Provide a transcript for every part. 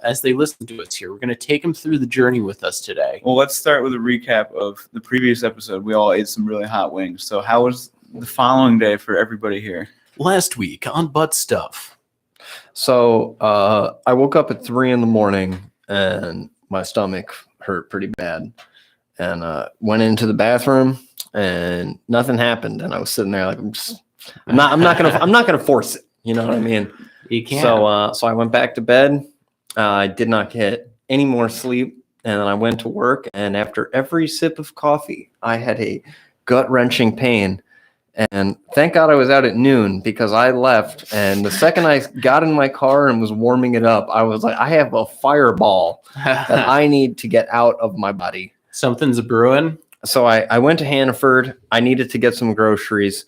as they listen to us here. We're going to take them through the journey with us today. Well, let's start with a recap of the previous episode. We all ate some really hot wings. So how was the following day for everybody here? Last week on Butt Stuff. So I woke up at 3 a.m. and my stomach hurt pretty bad, and went into the bathroom and nothing happened. And I was sitting there like, I'm not gonna force it. You know what I mean? You can't. So I went back to bed. I did not get any more sleep, and then I went to work. And after every sip of coffee, I had a gut-wrenching pain. And thank God I was out at noon, because I left. And the second I got in my car and was warming it up, I was like, I have a fireball that I need to get out of my body. Something's a brewing. So I went to Hannaford. I needed to get some groceries.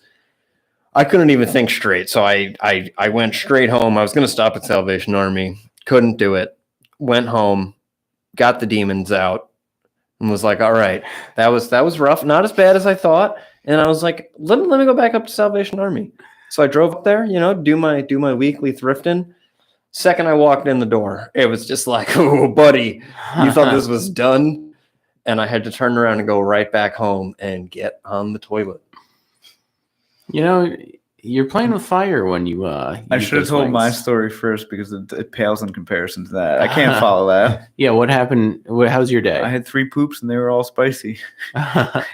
I couldn't even think straight. So I went straight home. I was going to stop at Salvation Army. Couldn't do it. Went home, got the demons out, and was like, all right, that was rough. Not as bad as I thought. And I was like, let me go back up to Salvation Army. So I drove up there, do my weekly thrifting. Second I walked in the door, it was just like, oh, buddy, you thought this was done? And I had to turn around and go right back home and get on the toilet. You're playing with fire when you I should have told my story first, because it pales in comparison to that. I can't follow that. Yeah, what happened? How's your day? I had 3 poops and they were all spicy. It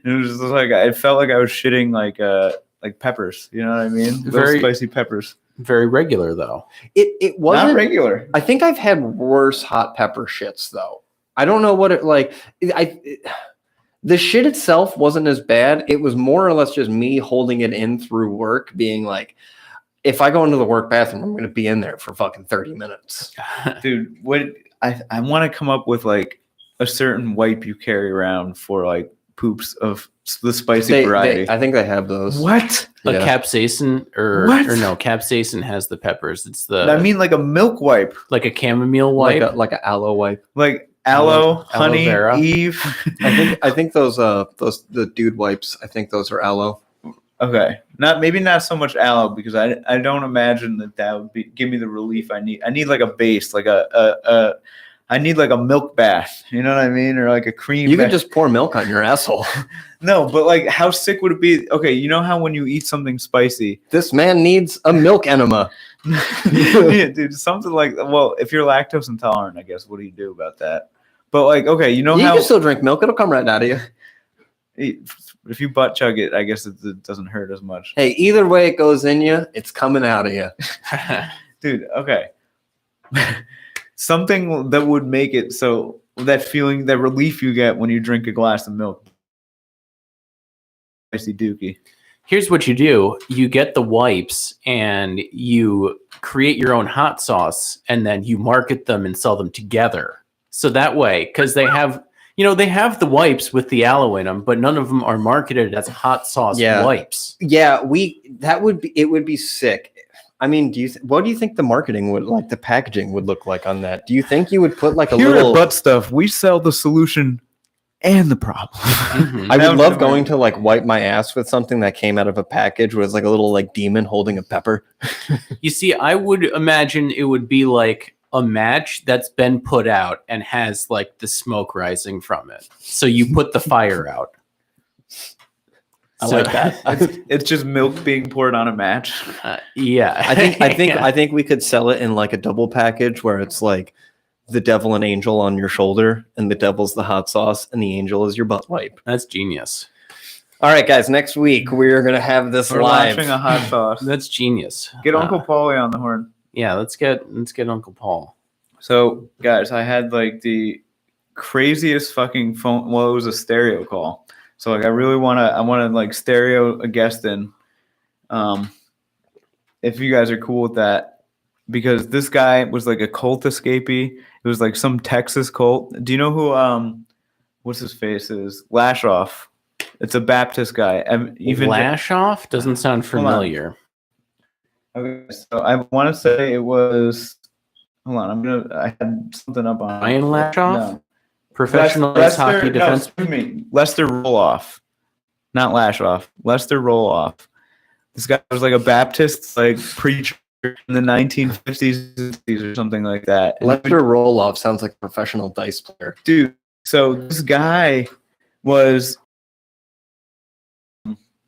was just like, it felt like I was shitting like peppers. You know what I mean? Very spicy peppers. Very regular though. It wasn't not regular. I think I've had worse hot pepper shits though. I don't know what it like. The shit itself wasn't as bad. It was more or less just me holding it in through work, being like, if I go into the work bathroom, I'm going to be in there for fucking 30 minutes. Dude, I want to come up with like a certain wipe you carry around for like poops of the spicy variety. I think they have those. What? A capsaicin or no, capsaicin has the peppers. It's I mean like a milk wipe. Like a chamomile wipe. Like an aloe wipe. Like aloe, honey, vera. Eve. I think those the dude wipes. I think those are aloe. Okay, maybe not so much aloe, because I don't imagine that would give me the relief I need. I need like a base, like I need like a milk bath. You know what I mean, or like a cream. You can just pour milk on your asshole. No, but like, how sick would it be? Okay, you know how when you eat something spicy, this man needs a milk enema. Yeah, dude, something like, well, if you're lactose intolerant, I guess, what do you do about that? But like, okay, you how you can still drink milk; it'll come right out of you. If you butt chug it, I guess it doesn't hurt as much. Hey, either way it goes in you, it's coming out of you. Dude, okay. Something that would make it so that feeling, that relief you get when you drink a glass of milk. Spicy dookie. Here's what you do. You get the wipes and you create your own hot sauce, and then you market them and sell them together. So that way, because they have the wipes with the aloe in them, but none of them are marketed as hot sauce wipes. Yeah, it would be sick. I mean, what do you think the marketing would like, the packaging would look like on that? Do you think you would put like a little butt stuff? We sell the solution and the problem. Mm-hmm. I would love going to like wipe my ass with something that came out of a package where it's like a little like demon holding a pepper. You see, I would imagine it would be like a match that's been put out and has like the smoke rising from it. So you put the fire out. I like that. It's just milk being poured on a match. Yeah, I think we could sell it in like a double package where it's like the devil and angel on your shoulder, and the devil's the hot sauce, and the angel is your butt wipe. That's genius. All right, guys. Next week we're gonna have this We're live. launching a hot sauce. That's genius. Get Uncle Paulie on the horn. Yeah, let's get Uncle Paul. So, guys, I had like the craziest fucking phone. Well, it was a stereo call. So like I want to like stereo a guest in, if you guys are cool with that, because this guy was like a cult escapee. It was like some Texas cult. Do you know who what's his face is? Lashoff. It's a Baptist guy. Even Lashoff doesn't sound familiar. Okay, so I want to say it was. Hold on, I had something up on Ryan Lashoff. No. Professional hockey defense. Excuse me. Lester Roloff. Not Lashoff. Lester Roloff. This guy was like a Baptist like preacher in the 1950s or something like that. And Lester Roloff sounds like a professional dice player. dude, so this guy was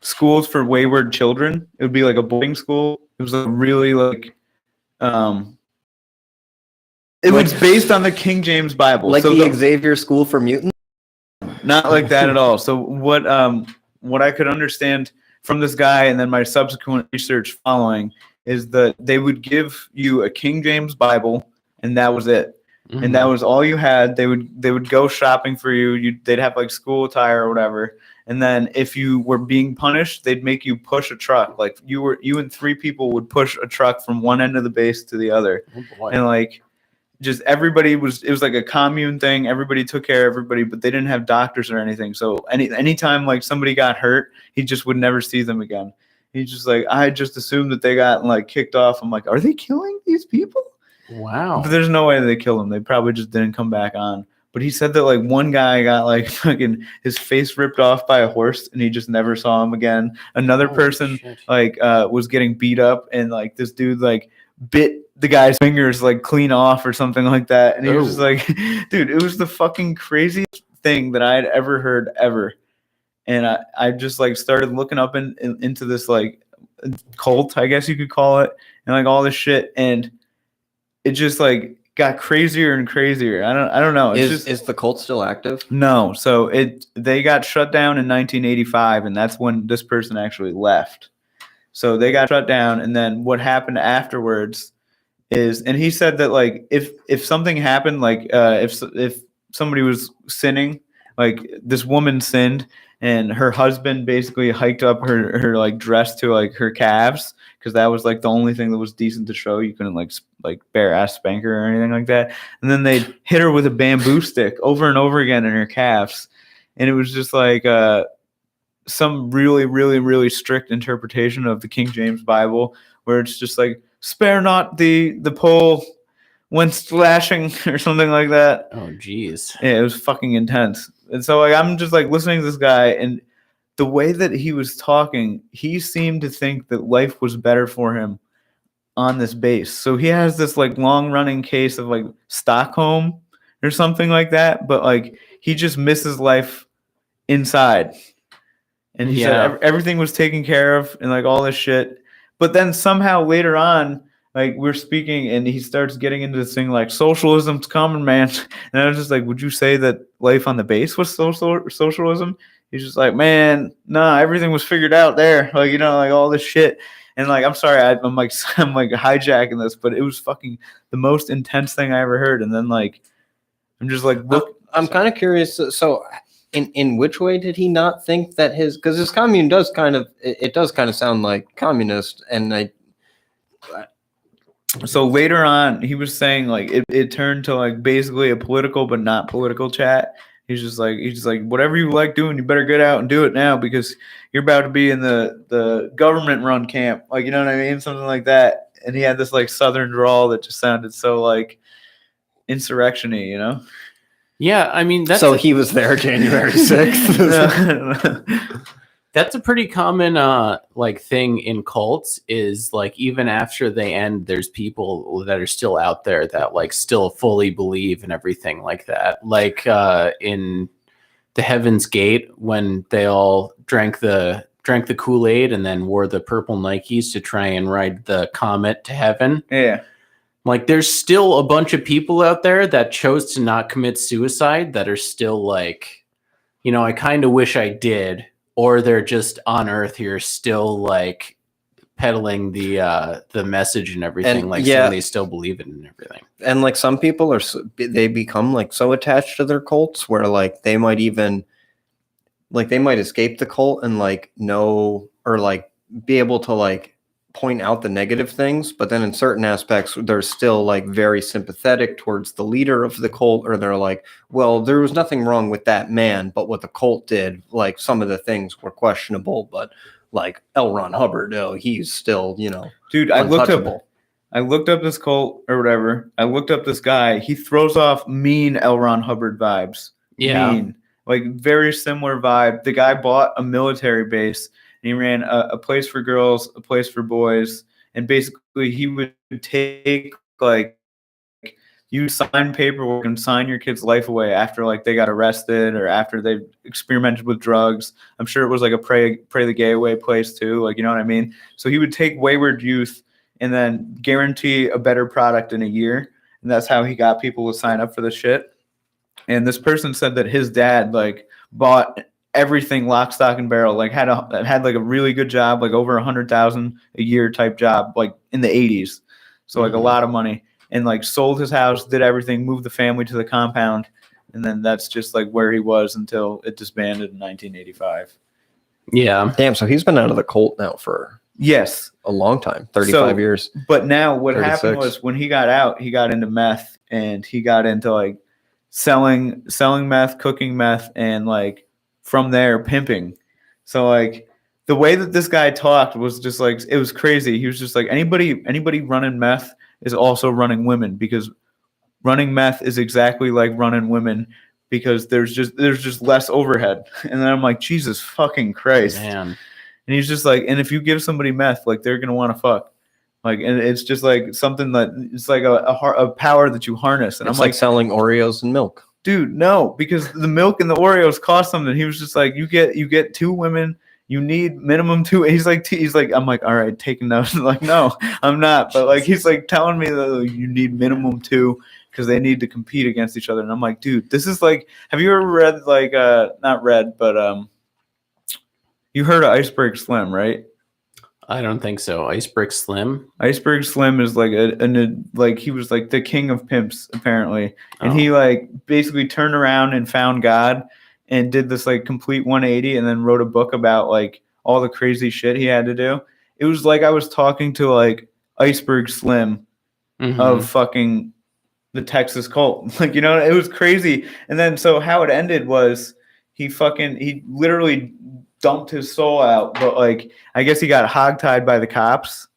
schools for wayward children. It would be like a boarding school. It was a really it was based on the King James Bible. Like so the Xavier School for Mutants? not like that at all. So what I could understand from this guy and then my subsequent research following is that they would give you a King James Bible and that was it. Mm-hmm. And that was all you had. They would go shopping for you. They'd have like school attire or whatever. And then if you were being punished, they'd make you push a truck. Like you and 3 people would push a truck from one end of the base to the other. Oh boy. And like just everybody it was like a commune thing. Everybody took care of everybody, but they didn't have doctors or anything. So anytime like somebody got hurt, he just would never see them again. He's just like, I just assumed that they got like kicked off. I'm like, are they killing these people? Wow. But there's no way they killed him. They probably just didn't come back on. But he said that like one guy got like fucking his face ripped off by a horse and he just never saw him again. Another person shit. like was getting beat up and like this dude like bit the guy's fingers like clean off or something like that. And he was just like, dude, it was the fucking craziest thing that I had ever heard ever. And I just like started looking up into this like cult, I guess you could call it, and like all this shit. And it just like got crazier and crazier. I don't know. Is the cult still active? No. So they got shut down in 1985, and that's when this person actually left. So they got shut down, and then what happened afterwards is, and he said that like if something happened, like if somebody was sinning, like this woman sinned, and her husband basically hiked up her like dress to like her calves because that was like the only thing that was decent to show. You couldn't like bare ass spank her or anything like that. And then they hit her with a bamboo stick over and over again in her calves, and it was just like some really really really strict interpretation of the King James Bible where it's just like spare not the pole when slashing or something like that. Oh geez. Yeah, it was fucking intense. And so like I'm just like listening to this guy, and the way that he was talking, he seemed to think that life was better for him on this base. So he has this like long running case of like Stockholm or something like that, but like he just misses life inside. And he said everything was taken care of and like all this shit. But then somehow later on, like we're speaking and he starts getting into this thing like socialism's coming, man. And I was just like, would you say that life on the base was socialism? He's just like, man, nah, everything was figured out there. Like, you know, like all this shit. And like, I'm sorry, I'm like hijacking this, but it was fucking the most intense thing I ever heard. And then like, I'm just like, look, I'm kind of curious. So in which way did he not think that because his commune does kind of sound like communist. And so later on, he was saying like it turned to like basically a political but not political chat. He's just like whatever you like doing, you better get out and do it now because you're about to be in the government run camp. Like, you know what I mean? Something like that. And he had this like southern drawl that just sounded so like insurrection-y, you know? Yeah, I mean he was there January 6th. That's a pretty common like thing in cults is like even after they end, there's people that are still out there that like still fully believe in everything like that. Like in the Heaven's Gate when they all drank the Kool-Aid and then wore the purple Nikes to try and ride the comet to heaven. Yeah. Like there's still a bunch of people out there that chose to not commit suicide that are still like, you know, I kind of wish I did. Or they're just on Earth here, still like peddling the message and everything. And, so they still believe it and everything. And like some people they become like so attached to their cults where like they might escape the cult and like know or like be able to like point out the negative things, but then in certain aspects they're still like very sympathetic towards the leader of the cult, or they're like, well, there was nothing wrong with that man, but what the cult did, like some of the things were questionable, but like L. Ron Hubbard, he's still, you know, dude, I looked up this cult or whatever. I looked up this guy. He throws off mean L. Ron Hubbard vibes. Yeah. Mean. Like very similar vibe. The guy bought a military base. He ran a place for girls, a place for boys, and basically he would take like you sign paperwork and sign your kid's life away after like they got arrested or after they experimented with drugs. I'm sure it was like a pray the gay away place too, like, you know what I mean? So he would take wayward youth and then guarantee a better product in a year, and that's how he got people to sign up for the shit. And this person said that his dad like bought everything lock, stock, and barrel, like had like a really good job, like over 100,000 a year type job, like in the 80s. So like a lot of money, and like sold his house, did everything, moved the family to the compound, and then that's just like where he was until it disbanded in 1985. Yeah. Damn. So he's been out of the cult now for Yes, a long time, 35 years. But now what 36. happened was when he got out, he got into meth, and he got into like selling meth, cooking meth, and like from there pimping. So like the way that this guy talked was just like, it was crazy. He was just like, anybody running meth is also running women, because running meth is exactly like running women, because there's just less overhead. And then I'm like, Jesus fucking Christ. Man. And he's just like, and if you give somebody meth, like they're gonna want to fuck, like, and it's just like something that it's like a power that you harness. And It's I'm like selling Oreos and milk. dude, no, because the milk and the Oreos cost something. He was just like, you get two women, you need minimum two. He's like, I'm like, all right, taking notes. Like, no, I'm not. But like, he's like telling me that you need minimum two because they need to compete against each other. And I'm like, dude, this is like, have you ever read like, not read, but you heard of Iceberg Slim, right? I don't think so. Iceberg Slim? Iceberg Slim is like like he was like the king of pimps apparently, and he like basically turned around and found God and did this like complete 180, and then wrote a book about like all the crazy shit he had to do. It was like I was talking to like Iceberg Slim of fucking the Texas cult, like, you know, it was crazy. And then so how it ended was he literally dumped his soul out, but like I guess he got hogtied by the cops.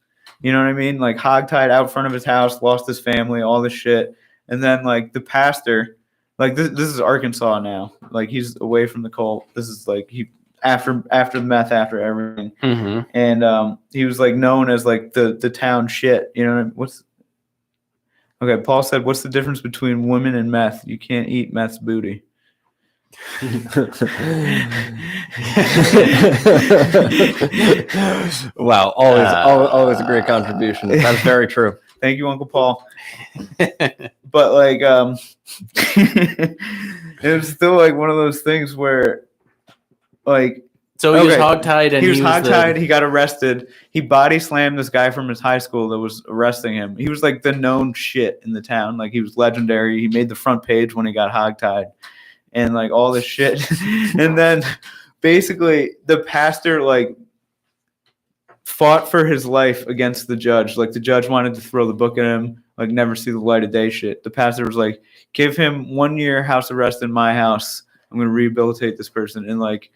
You know what I mean? Like hogtied out front of his house, lost his family, all this shit. And then like the pastor, like this is Arkansas now. Like he's away from the cult. This is like he after the meth, after everything. And he was like known as like the town shit. You know what I mean? Okay, Paul said, what's the difference between women and meth? You can't eat meth's booty. Wow, always a great contribution. That's very true. Thank you, Uncle Paul. But like it was still like one of those things where like, so he was hogtied, and he was hogtied. He got arrested. He body slammed this guy from his high school that was arresting him. He was like the known shit in the town. Like he was legendary. He made the front page when he got hogtied. And like all this shit. And then basically the pastor like fought for his life against the judge. Like the judge wanted to throw the book at him, like never see the light of day shit. The pastor was like, give him 1 year house arrest in my house. I'm going to rehabilitate this person. And like,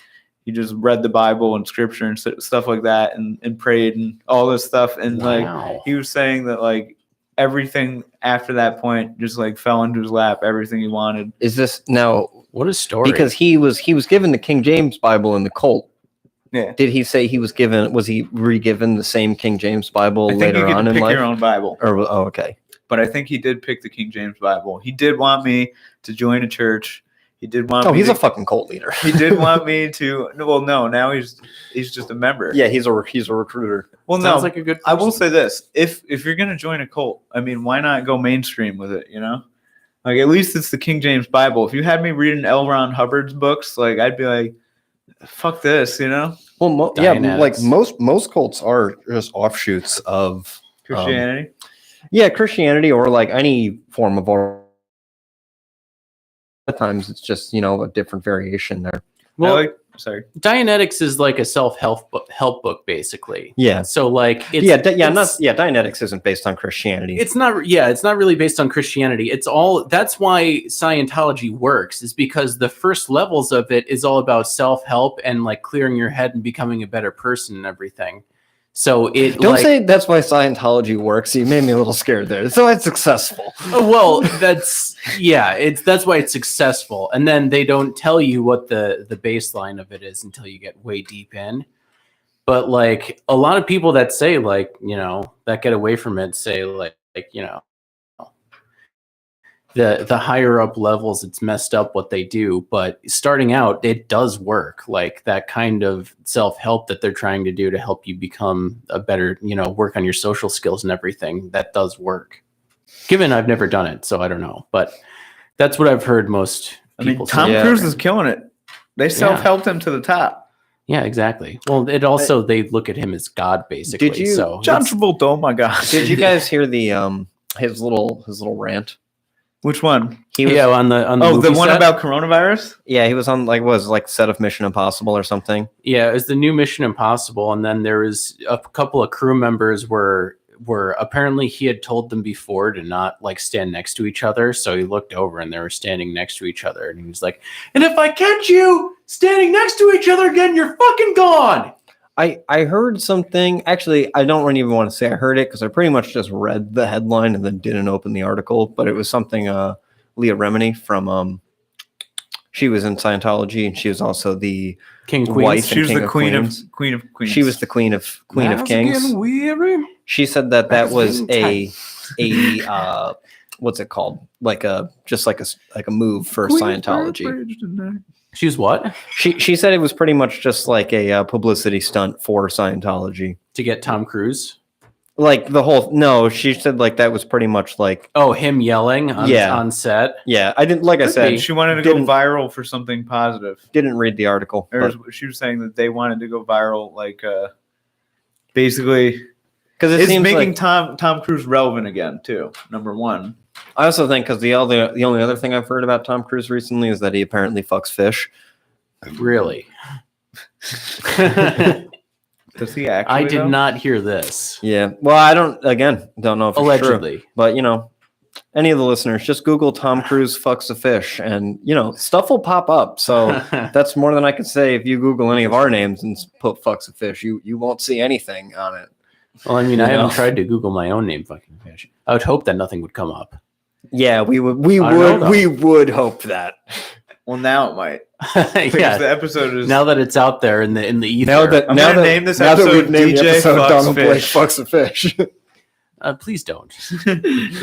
he just read the Bible and scripture and stuff like that, and prayed and all this stuff. And like, he was saying that like everything after that point just like fell into his lap, everything he wanted. Is this now? What a story! Because he was given the King James Bible in the cult. Yeah. Did he say he was given? Was he re-given the same King James Bible later on in life? Pick your own Bible. Okay. But I think he did pick the King James Bible. He did want me to join a church. He did want. He's a fucking cult leader. He did want me to. Well, no. Now he's just a member. Yeah, he's a recruiter. Well, Sounds like a good person. I will say this: if you're gonna join a cult, I mean, why not go mainstream with it? You know. Like, at least it's the King James Bible. If you had me reading L. Ron Hubbard's books, like, I'd be like, fuck this, you know? Well, like most cults are just offshoots of Christianity. Christianity, or like any form of at times it's just, a different variation there. Well, Dianetics is like a self-help book, basically. Yeah. So like, Dianetics isn't based on Christianity. It's not. Yeah, it's not really based on Christianity. It's all. That's why Scientology works. Is because the first levels of it is all about self-help and like clearing your head and becoming a better person and everything. So it don't say that's why Scientology works. You made me a little scared there. So it's successful. Well, that's why it's successful. And then they don't tell you what the baseline of it is until you get way deep in. But like a lot of people that say like, that get away from it say like the higher up levels, it's messed up what they do. But starting out, it does work. Like that kind of self-help that they're trying to do to help you become a better, work on your social skills and everything, that does work. Given I've never done it, so I don't know. But that's what I've heard most people Tom say. Cruise is killing it. They self-helped him to the top. Yeah, exactly. Well, it also, they look at him as God, basically. Did you- So John Travolta, oh my God. Did you guys hear the his little rant? Which one? He was, on the Oh, movie the one set? about coronavirus? yeah, he was on like set of Mission Impossible or something. Yeah, it was the new Mission Impossible, and then there was a couple of crew members were apparently he had told them before to not like stand next to each other, so he looked over and they were standing next to each other, and he was like, "And if I catch you standing next to each other again, you're fucking gone." I heard something. Actually, I don't really even want to say I heard it because I pretty much just read the headline and then didn't open the article. But it was something Leah Remini from she was in Scientology, and she was also the King wife. Queens. She was King the of Queen of Queens. Queens. She was the Queen of Kings. Weary. She said that That's was being a what's it called? Like a move for Scientology. She was what? She said it was pretty much just like a publicity stunt for Scientology. To get Tom Cruise? Like the whole no, she said like that was pretty much like Oh, him yelling on set. yeah. I didn't like I Could said be. She wanted to go Didn't- viral for something positive. didn't read the article. Or she was saying that they wanted to go viral, like basically Because it it's seems making like, Tom Cruise relevant again too. Number one. I also think because the only other thing I've heard about Tom Cruise recently is that he apparently fucks fish. Really? Does he actually? I did though? not hear this. Yeah. Well, I don't know if it's Allegedly. true. But any of the listeners, just Google Tom Cruise fucks a fish, and stuff will pop up. So that's more than I can say. If you Google any of our names and put fucks a fish, you won't see anything on it. Well, I mean, I haven't tried to Google my own name, fucking fish. I would hope that nothing would come up. Yeah, we would hope that. Well, now it might. Because Yeah. the episode is Now that it's out there in the ether. I'm gonna name this episode DJ Fucks Blake Fish. fucks a fish. Please don't.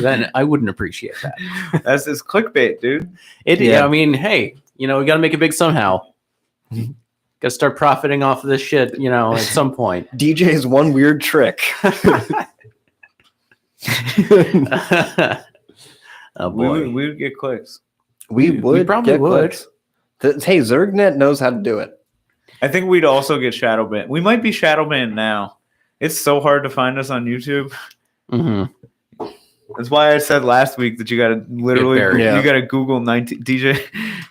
Then I wouldn't appreciate that. That's this clickbait, dude. I mean, hey, we got to make it big somehow. Got to start profiting off of this shit, at some point. DJ's one weird trick. Oh boy. We would get clicks. We probably get would. clicks. Hey, Zergnet knows how to do it. I think we'd also get shadow banned. We might be shadow banned now. It's so hard to find us on YouTube. Mm-hmm. That's why I said last week that you got to literally Yeah. you got to Google 19 DJ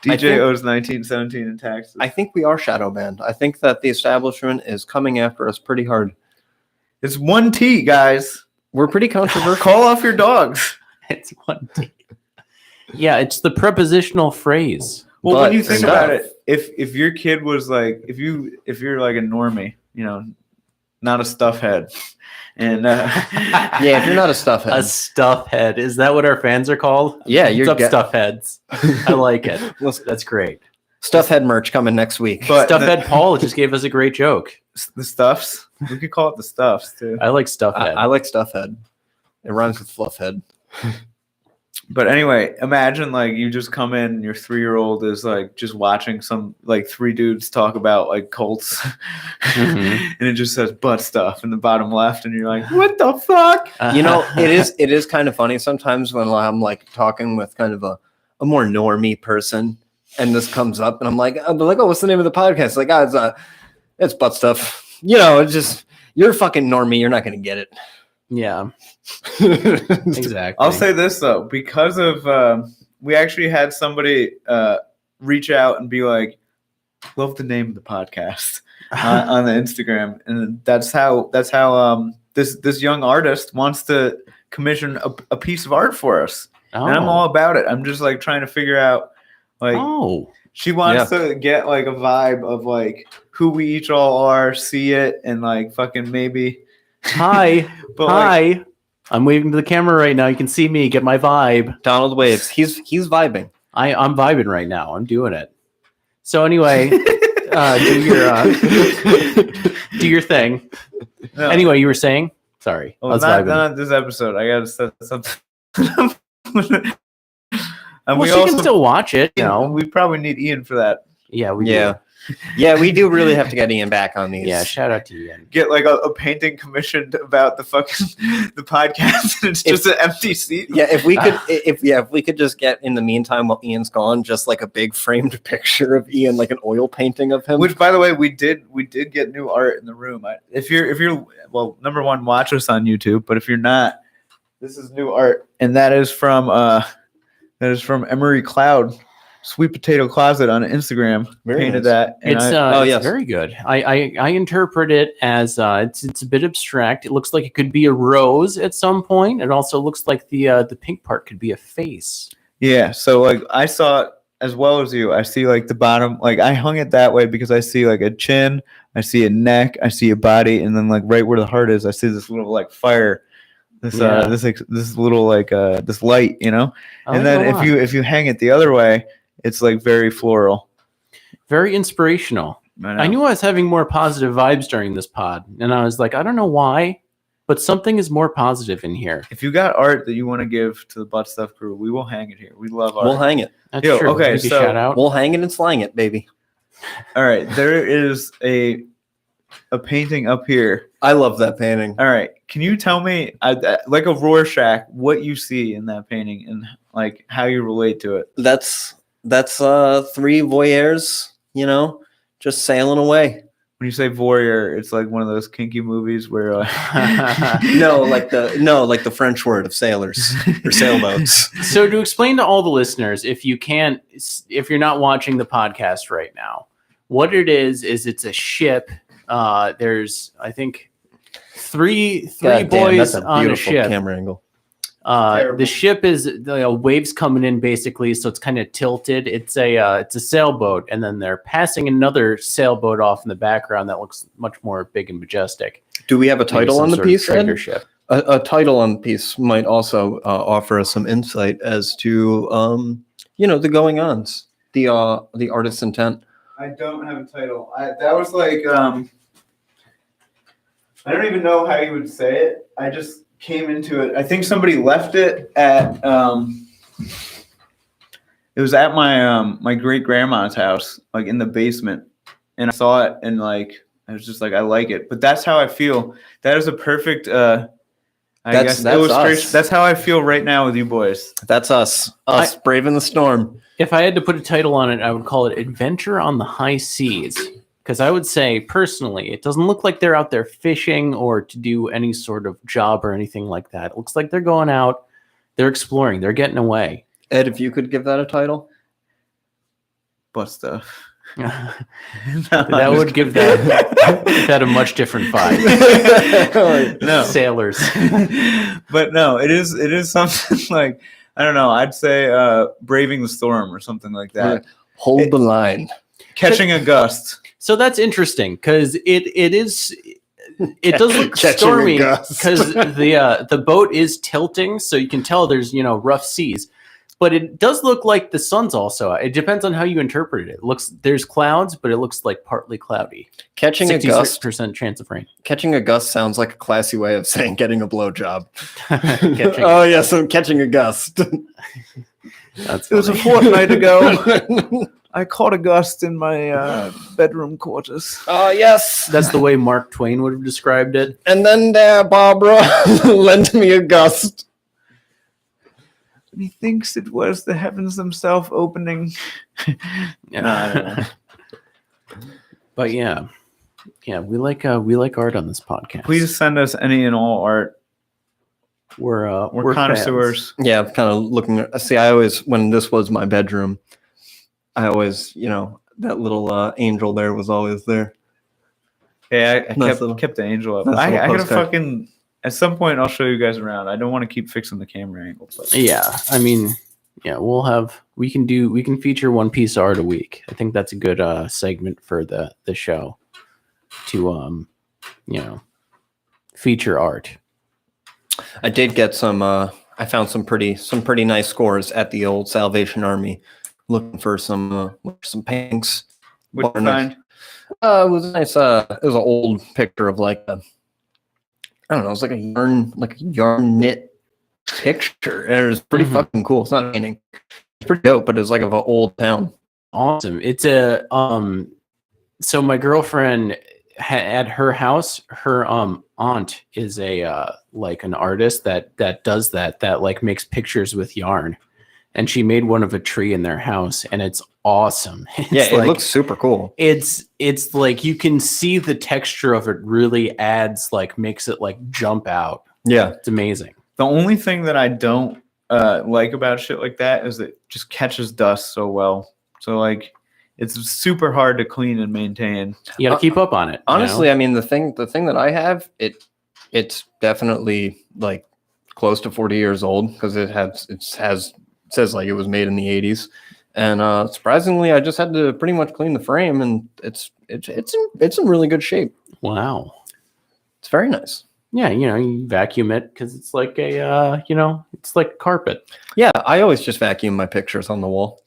think- owes 1917 in taxes. I think we are shadow banned. I think that the establishment is coming after us pretty hard. It's 1T, guys. We're pretty controversial. Call off your dogs. It's one. Yeah, it's the prepositional phrase. Well, But when you think stuff. about it, if your kid was like, if you're like a normie, not a stuff head, and Yeah, if you're not a stuff A head. stuff head. Is that what our fans are called? Yeah, What's you're up, stuff heads? I like it. Listen, That's great. stuff head merch coming next week. But Stuff head Paul just gave us a great joke. the stuffs, we could call it the stuffs too. I like stuff I, head. I like stuff head. It rhymes with fluff head. But anyway, imagine like you just come in and your 3-year-old is like just watching some like 3 dudes talk about like cults Mhm. and it just says butt stuff in the bottom left and you're like, what the fuck? It is kind of funny sometimes when I'm like talking with kind of a more normie person and this comes up and I'm like, oh, what's the name of the podcast? Like, it's butt stuff. It's just, you're a fucking normie. You're not going to get it. Yeah, exactly. I'll say this though, because of we actually had somebody reach out and be like, love the name of the podcast on the Instagram, and that's how this young artist wants to commission a piece of art for us, and I'm all about it. I'm just like trying to figure out like she wants to get like a vibe of like who we each all are, see it, and like fucking maybe Hi. but Hi. like, I'm waving to the camera right now. You can see me. Get my vibe. Donald waves. He's vibing. I'm vibing right now. I'm doing it. So anyway, do your thing. No. Anyway, you were saying? Sorry. I Well, was not, vibing. not this episode. I gotta set something. And Well, she can still watch it. No. we probably need Ian for that. Yeah, we Yeah. do. Yeah, we do really have to get Ian back on these. Yeah, shout out to Ian. Get like a painting commissioned about the fucking the podcast, and it's just an empty seat. Yeah, if we could, if we could just get in the meantime while Ian's gone, just like a big framed picture of Ian, like an oil painting of him. Which, by the way, we did get new art in the room. If you're well, number one, watch us on YouTube. But if you're not, this is new art, and that is from Emery Cloud, Sweet Potato Closet on Instagram. Very Painted nice. that. And It's yes. very good. I interpret it as it's a bit abstract. It looks like it could be a rose at some point. It also looks like the pink part could be a face. yeah. So like I saw it as well as you. I see like the bottom. Like I hung it that way because I see like a chin, I see a neck, I see a body, and then like right where the heart is, I see this little like fire. This little like this light, you know. I And like then it a lot. if you hang it the other way, it's like very floral. Very inspirational. I knew I was having more positive vibes during this pod, and I was like, I don't know why, but something is more positive in here. If you got art that you want to give to the Butt Stuff crew, we will hang it here. We love art. We'll hang it. That's Yo, true. okay, Give a so shout out. We'll hang it and slang it, baby. All right, there is a painting up here. I love that painting. All right, can you tell me, like a Rorschach, what you see in that painting and like how you relate to it? That's three voyeurs, you know, just sailing away. When you say voyeur, it's like one of those kinky movies where No, like the French word of sailors or sailboats. So to explain to all the listeners, if you're not watching the podcast right now, what it is it's a ship. There's I think three God damn, boys that's a on a beautiful ship. camera angle. The ship is waves coming in basically, so it's kind of tilted. It's a sailboat, and then they're passing another sailboat off in the background that looks much more big and majestic. Do we have a Maybe title some on the sort of piece, treasure Ed? ship. A title on the piece might also offer us some insight as to the going-ons, the artist's intent. I don't have a title. That was like I don't even know how you would say it. I just came into it. I think somebody left it at it was at my great grandma's house, like in the basement, and I saw it and like I was just like I like it. But that's how I feel. That is a perfect That's illustration. us. That's how I feel right now with you boys. That's us braving the storm. If I had to put a title on it, I would call it Adventure on the High Seas. Because I would say, personally, it doesn't look like they're out there fishing or to do any sort of job or anything like that. It looks like they're going out, they're exploring, they're getting away. Ed, if you could give that a title. Butt stuff. That would give that a much different vibe. No. Sailors. But no, it is something like I don't know. I'd say braving the storm or something like that. Hold the line. Catching a gust. So that's interesting because it does look Catching a stormy gust. because the boat is tilting, so you can tell there's rough seas. But it does look like the sun's also. It depends on how you interpret it. It looks there's clouds, but it looks like partly cloudy. Catching a gust. 66% chance of rain. Catching a gust sounds like a classy way of saying getting a blowjob. Catching- Oh yes, I'm catching a gust. That's It was a funny. fortnight ago. I caught a gust in my bedroom quarters. Oh yes. That's the way Mark Twain would have described it. And then there, Barbara lent me a gust. And he thinks it was the heavens themselves opening. Yeah. No, I don't know. But yeah, we like art on this podcast. Please send us any and all art. we're We're connoisseurs. Yeah, I'm kind of looking. See, I always, when this was my bedroom, I always, that little angel there was always there. Yeah, I Nice little- kept the angel up. nice I little gotta postcard. fucking. At some point, I'll show you guys around. I don't want to keep fixing the camera angle. But Yeah, I mean, yeah, we can feature one piece of art a week. I think that's a good segment for the show to feature art. I did get some. I found some pretty nice scores at the old Salvation Army, looking for some paintings. what'd you Nice. find? It was nice. It was an old picture of like a, I don't know, it was like a yarn knit picture, and it was pretty fucking cool. It's not a painting. It's pretty dope, but it's like of an old town. Awesome. It's a so my girlfriend at her house, her aunt is a like an artist that does that like makes pictures with yarn, and she made one of a tree in their house, and it's awesome. It Looks super cool. It's like you can see the texture of it really adds, like, makes it like jump out. Yeah, It's amazing. The only thing that I don't like about shit like that is it just catches dust so well. So like, it's super hard to clean and maintain. You got to keep up on it. Honestly, I mean, the thing that I have, it's definitely like close to 40 years old because it says like it was made in the 80s, and surprisingly, I just had to pretty much clean the frame, and it's in really good shape. Wow. It's very nice. Yeah, you vacuum it because it's like a it's like carpet. Yeah, I always just vacuum my pictures on the wall.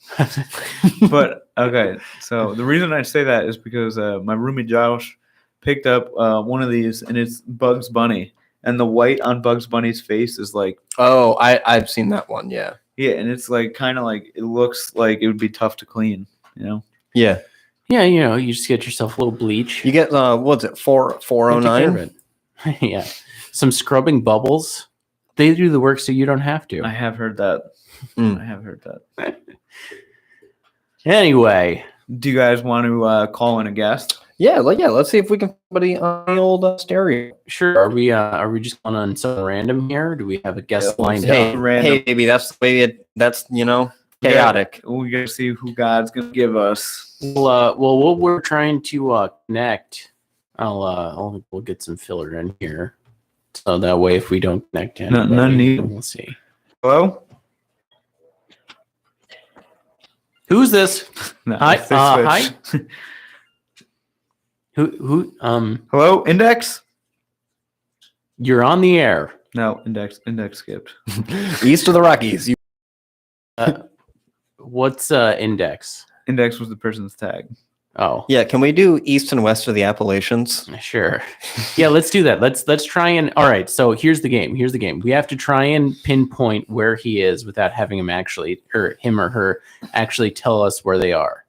But okay, so the reason I say that is because my roommate Josh picked up one of these, and it's Bugs Bunny, and the white on Bugs Bunny's face is like, Oh, I've seen that one. Yeah. yeah, and it's like kind of like it looks like it would be tough to clean, Yeah. Yeah, you just get yourself a little bleach. You get what's it, 409? Yeah, some scrubbing bubbles. They do the work, so you don't have to. I have heard that. Mm. I have heard that. Anyway, Do you guys want to call in a guest? Yeah, let's see if we can find somebody on the old stereo. sure. Are we just going on something random here? Do we have a guest lined Hey, up? Random. baby, that's the way that's chaotic. We gotta see who God's gonna give us. Well, what we're trying to connect, we'll get some filler in here, so that way if we don't connect to anybody, None needed. we'll see. Hello? Who's this? No, Hi, it's the hi. switch. Who? Hello, Index? You're on the air. No, Index skipped. East of the Rockies. What's index? Index was the person's tag. Oh, Yeah, can we do east and west of the Appalachians? sure. Yeah, let's do that. Let's try and. All right. So here's the game. We have to try and pinpoint where he is without having him actually, or him or her actually tell us where they are.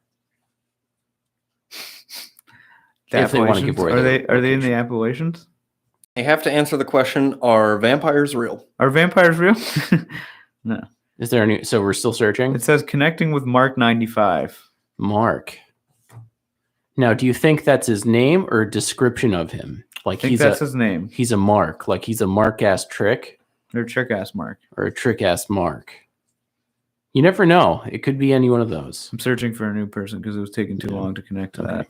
The If they wanna give Appalachians? away Are they in the Appalachians? You have to answer the question: are vampires real? Are vampires real? No. Is there any? So we're still searching. It says connecting with Mark 95. Mark. Now, do you think that's his name or a description of him? Like I think he's that's a his name. he's a Mark, like he's a Mark ass trick Or trick ass Mark. or a trick ass Mark. You never know. It could be any one of those. I'm searching for a new person because it was taking too long to connect to that.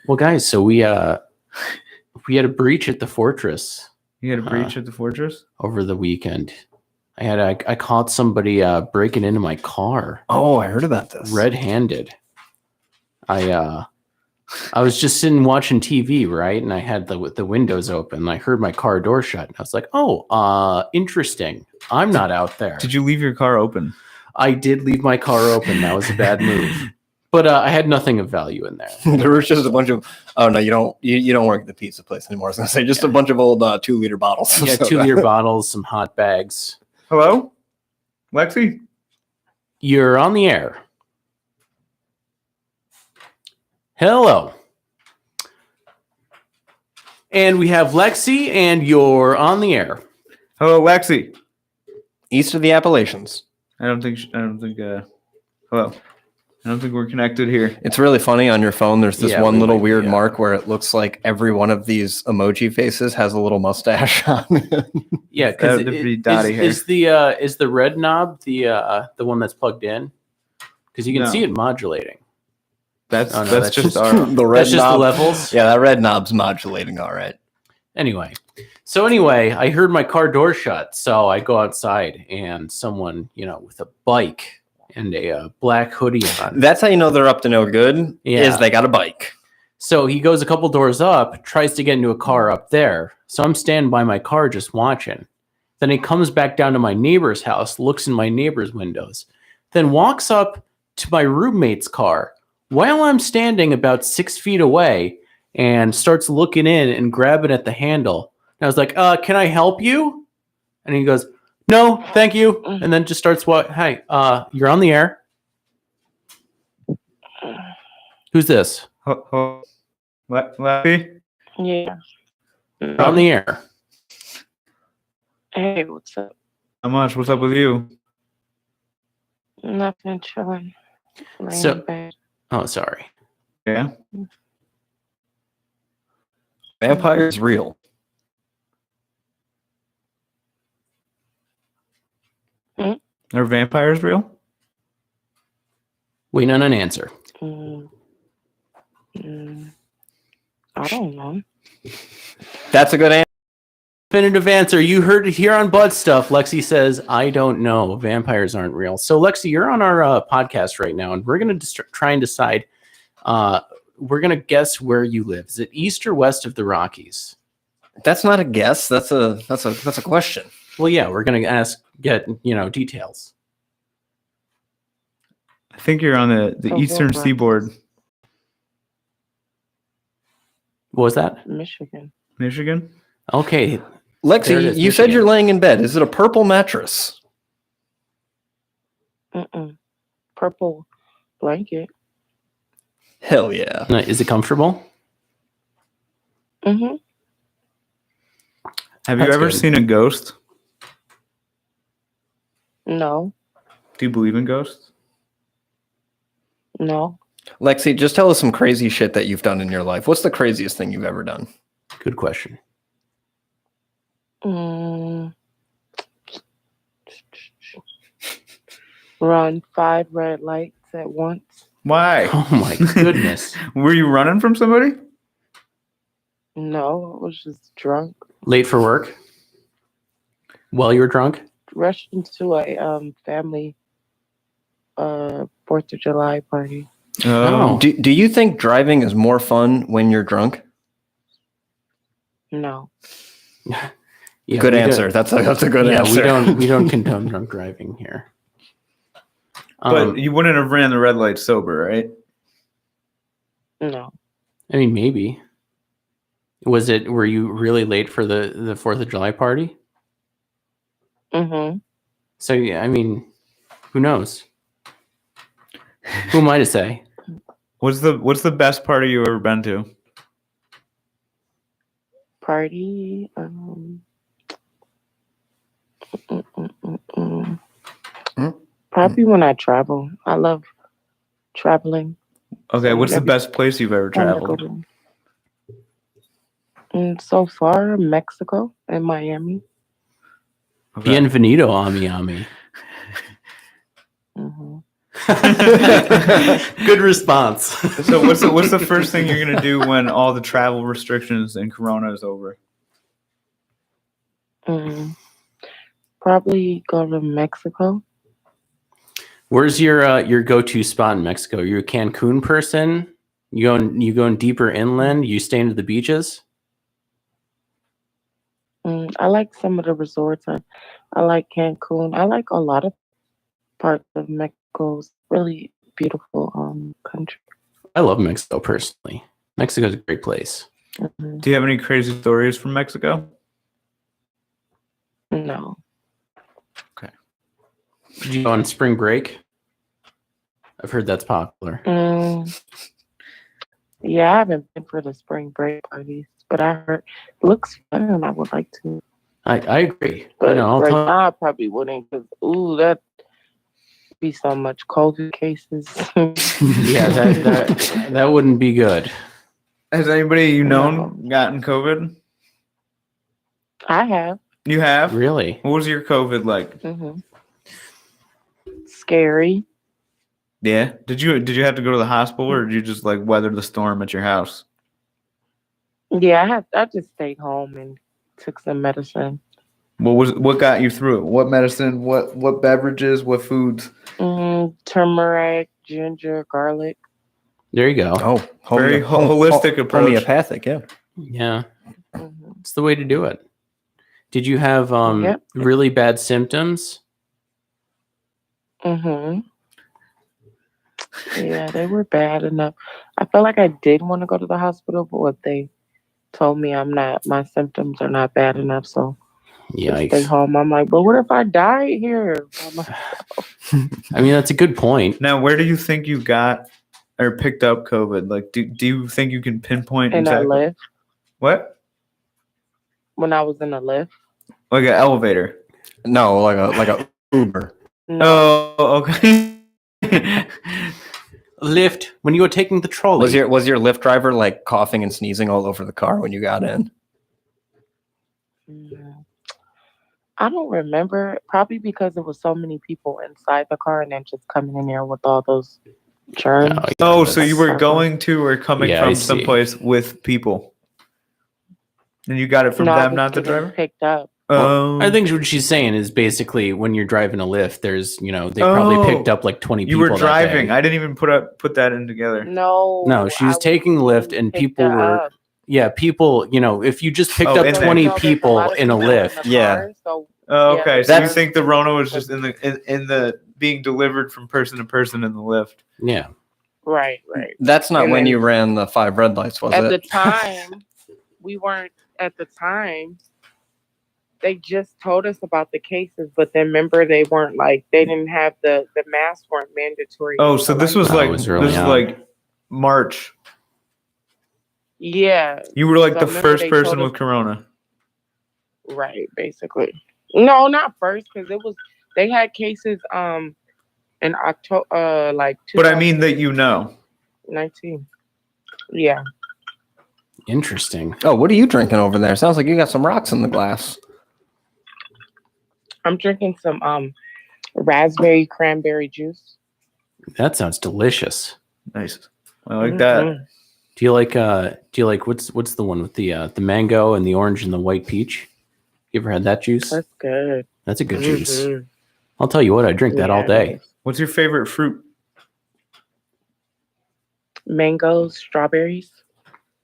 Well, guys, so we had a breach at the fortress You had a breach at the fortress? over the weekend. I caught somebody breaking into my car Oh, I heard about this. red-handed. I was just sitting watching TV, right? And I had the windows open. And I heard my car door shut. And I was like, "Oh, interesting. I'm not out there." Did you leave your car open? I did leave my car open. That was a bad move. But I had nothing of value in there. There was just a bunch of. Oh no, you don't work at the pizza place anymore. I was gonna say just a bunch of old 2-liter bottles. Yeah, 2-liter bottles, some hot bags. Hello? Lexi? You're on the air. Hello. And we have Lexi, and you're on the air. Hello, Lexi. East of the Appalachians. Hello. I don't think we're connected here. It's really funny on your phone. There's this Yeah, one we little might be, weird yeah. mark where it looks like every one of these emoji faces has a little mustache on it. Yeah, because That'd be dotty hair. is the red knob the one that's plugged in? Because you can No. see it modulating. That's Oh, no, that's that's just just- our The red That's just the knob. levels. Yeah, that red knob's modulating. All right. Anyway, I heard my car door shut, so I go outside, and someone, with a bike and a black hoodie on. That's how you know they're up to no good. Yeah. Is they got a bike. So he goes a couple doors up, tries to get into a car up there. So I'm standing by my car just watching. Then he comes back down to my neighbor's house, looks in my neighbor's windows, then walks up to my roommate's car, while I'm standing about 6 feet away and starts looking in and grabbing at the handle. And I was like, can I help you? And he goes, no, thank you. And then just starts hey, you're on the air. Who's this? Lefty? Yeah. You're on the air. Hey, what's up? How much? What's up with you? Nothing, chilling. Laying So- in bed. Oh, sorry. Yeah. Vampires real. Are vampires real? Waiting on an answer. Mm, I don't know. That's a good answer. Definitive answer. You heard it here on Butt Stuff. Lexi says, I don't know. Vampires aren't real. So, Lexi, you're on our podcast right now, and we're going to try and decide. We're going to guess where you live. Is it east or west of the Rockies? That's not a guess. That's a question. Well, yeah, we're going to get details. I think you're on the Oh, eastern right. seaboard. What was that? Michigan. Michigan? Okay. There it Lexi, is, you said Michigan. you're laying in bed. Is it a purple mattress? Purple blanket. Hell yeah. Is it comfortable? Mm-hmm. Have you That's ever good. seen a ghost? No. Do you believe in ghosts? No. Lexi, just tell us some crazy shit that you've done in your life. What's the craziest thing you've ever done? Good question. Run 5 red lights at once. Why? Oh, my goodness. Were you running from somebody? No, I was just drunk. Late for work? While you were drunk? Rushed into a family 4th of July party. Oh. Do you think driving is more fun when you're drunk? No. Yeah, Good we answer. That's a good yeah, answer. we don't condone drunk driving here. But you wouldn't have ran the red light sober, right? No. I mean, maybe. Were you really late for the 4th of July party? Mm-hmm. So, yeah, I mean, who knows? Who am I to say? What's the best party you ever been to? Party. Probably when I travel. I love traveling. Okay, So what's the every- best place you've ever Time to go traveled? to- so far, Mexico and Miami. Okay. Bienvenido, Ami Ami. Hmm. Good response. So what's the first thing you're gonna do when all the travel restrictions and Corona is over? Probably go to Mexico. Where's your go-to spot in Mexico? You're a Cancun person? You going deeper inland? You staying to the beaches? I like some of the resorts. I like Cancun. I like a lot of parts of Mexico's really beautiful country. I love Mexico personally. Mexico's a great place. Mhm. Do you have any crazy stories from Mexico? No. Did you go on spring break? I've heard that's popular. Yeah, I haven't been for the spring break parties, but I heard it looks fun and I would like to. I agree. But I'll right tell- now I probably wouldn't because that be so much COVID cases. yeah, that wouldn't be good. Has anybody you known No. gotten COVID? I have. You have? Really? What was your COVID like? Scary. Yeah. Did you have to go to the hospital or did you just like weather the storm at your house? Yeah, I just stayed home and took some medicine. What got you through it? What medicine? What beverages? What foods? Turmeric, ginger, garlic. There you go. Oh, Very holistic approach. Homeopathic, yeah. Yeah, Mhm. it's the way to do it. Did you have Yep. really bad symptoms? Yeah, they were bad enough. I felt like I did want to go to the hospital, but what they told me my symptoms are not bad enough, so to stay Yikes. home. I'm like, but what if I die here by myself I mean, that's a good point. Now, where do you think you got or picked up COVID? Like, do you think you can pinpoint in a exactly lift? what? When I was in a lift? Like an elevator? No, like a Uber. No. Oh, okay. Lift when you were taking the trolley. Was your Lyft driver like coughing and sneezing all over the car when you got in? I don't remember. Probably because there was so many people inside the car and then just coming in there with all those germs. Oh, yeah, Oh, so you were that's- going to or coming Yeah, I from see. someplace with people, and you got it from No, I them, was not the getting driver. picked up. Oh, I think what she's saying is basically when you're driving a Lyft, there's they probably picked up like 20 you people. were that driving. day. I didn't even put that in together. No, She was I taking the Lyft, being and picked people were up. people. If you just picked Oh, up in there. 20 There's a people lot of in a people Lyft, the Yeah. car, so Oh, yeah, okay. the So you That's- think the germs Rona was was- just in the being delivered from person to person in the lift? yeah. right. That's not And when then- you ran the 5 red lights, was At it? the time, we weren't at the time. They just told us about the cases, but then remember they weren't they didn't have the masks weren't mandatory. Oh, so this was Oh, like it was early this is on. like March. yeah, You were like So the remember first they person told with us- Corona. basically. No, not first because they had cases in October But I mean that you know. 2019. Yeah. Interesting. Oh, what are you drinking over there? Sounds like you got some rocks in the glass. I'm drinking some raspberry cranberry juice. That sounds delicious. Nice. I like that. Mhm. Do you like what's the one with the mango and the orange and the white peach? You ever had that juice? That's good. That's a good juice. Mhm. I'll tell you what, I drink that all Yeah, day. it is. What's your favorite fruit? Mangoes, strawberries.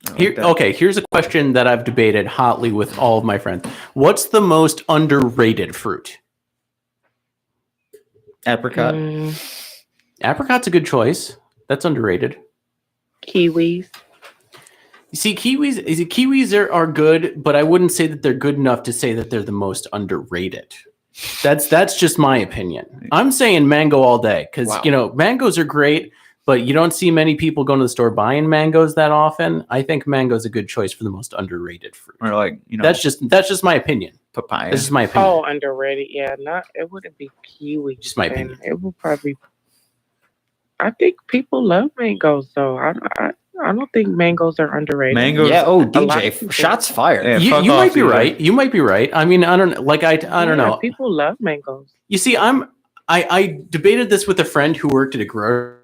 I like Here, that. okay, here's a question that I've debated hotly with all of my friends. What's the most underrated fruit? Apricot. Apricot's a good choice. That's underrated. Kiwis. You see, kiwis are good, but I wouldn't say that they're good enough to say that they're the most underrated. That's just my opinion. I'm saying mango all day because Wow. mangoes are great, but you don't see many people going to the store buying mangoes that often. I think mango is a good choice for the most underrated fruit. Or like, That's just my opinion. papaya. That's just my opinion. Oh, underrated. Yeah, it wouldn't be kiwi. Just my then. opinion. It would probably. I think people love mangoes, though. I don't think mangoes are underrated. Mangoes. Yeah. Oh, A lot of DJ, people- shots fired. Yeah, You fuck might off, be DJ. right. You might be right. I mean, I don't I don't know. People love mangoes. You see, I debated this with a friend who worked at a grocery,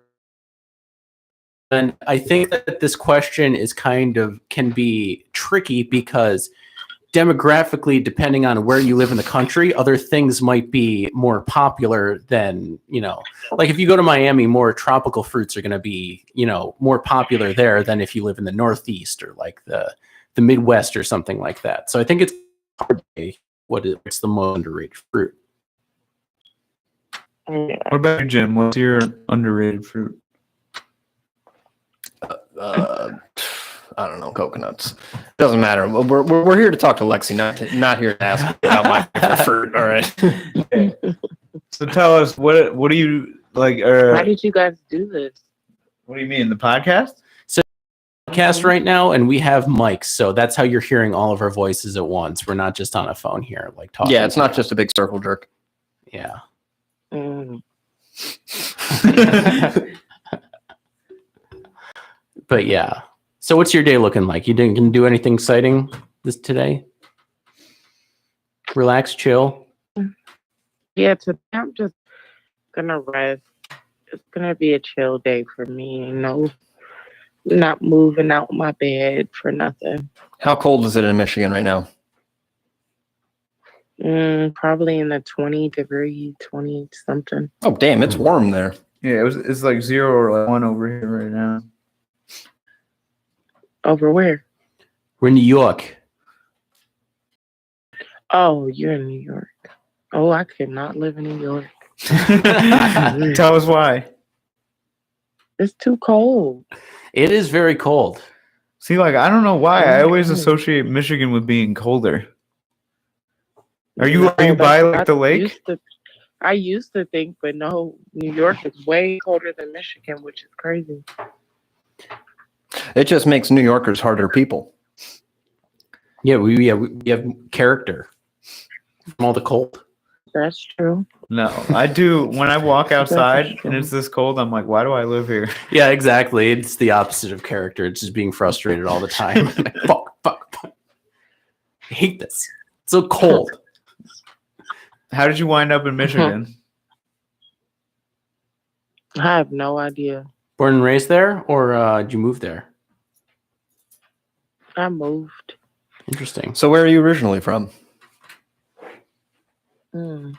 and I think that this question is can be tricky because demographically, depending on where you live in the country, other things might be more popular than, like if you go to Miami, more tropical fruits are going to be, more popular there than if you live in the Northeast or like the Midwest or something like that. So I think it's hard to say what's the most underrated fruit. Yeah. What about you, Jim? What's your underrated fruit? I don't know, coconuts. Doesn't matter. We're here to talk to Lexi, not here to ask about my favorite fruit. All right. So tell us what do you like? How did you guys do this? What do you mean, the podcast? Podcast right now, and we have mics, so that's how you're hearing all of our voices at once. We're not just on a phone here, like talking. Yeah, it's not just a big circle jerk. Yeah. Mm. But yeah. So what's your day looking like? You didn't do anything exciting today? Relax, chill. Yeah, today I'm just gonna rest. It's gonna be a chill day for me. Not moving out my bed for nothing. How cold is it in Michigan right now? Probably in the 20 something. Oh, damn, it's warm there. Yeah, it's like 0 or like 1 over here right now. Over where? We're in New York. Oh, you're in New York. Oh, I could not live in New York. Tell us why. It's too cold. It is very cold. See, like I don't know why I always Mhm. associate Michigan with being colder. Are No, you by that's like the what lake? I used to think, but no, New York is way colder than Michigan, which is crazy. It just makes New Yorkers harder people. Yeah, we have character from all the cold. That's true. No, I do. When I walk outside and true. it's this cold, I'm like, why do I live here? Yeah, exactly. It's the opposite of character. It's just being frustrated all the time. Like, fuck. I hate this. It's so cold. How did you wind up in Michigan? I have no idea. Born and raised there, or did you move there? I moved. Interesting. So where are you originally from? Mm.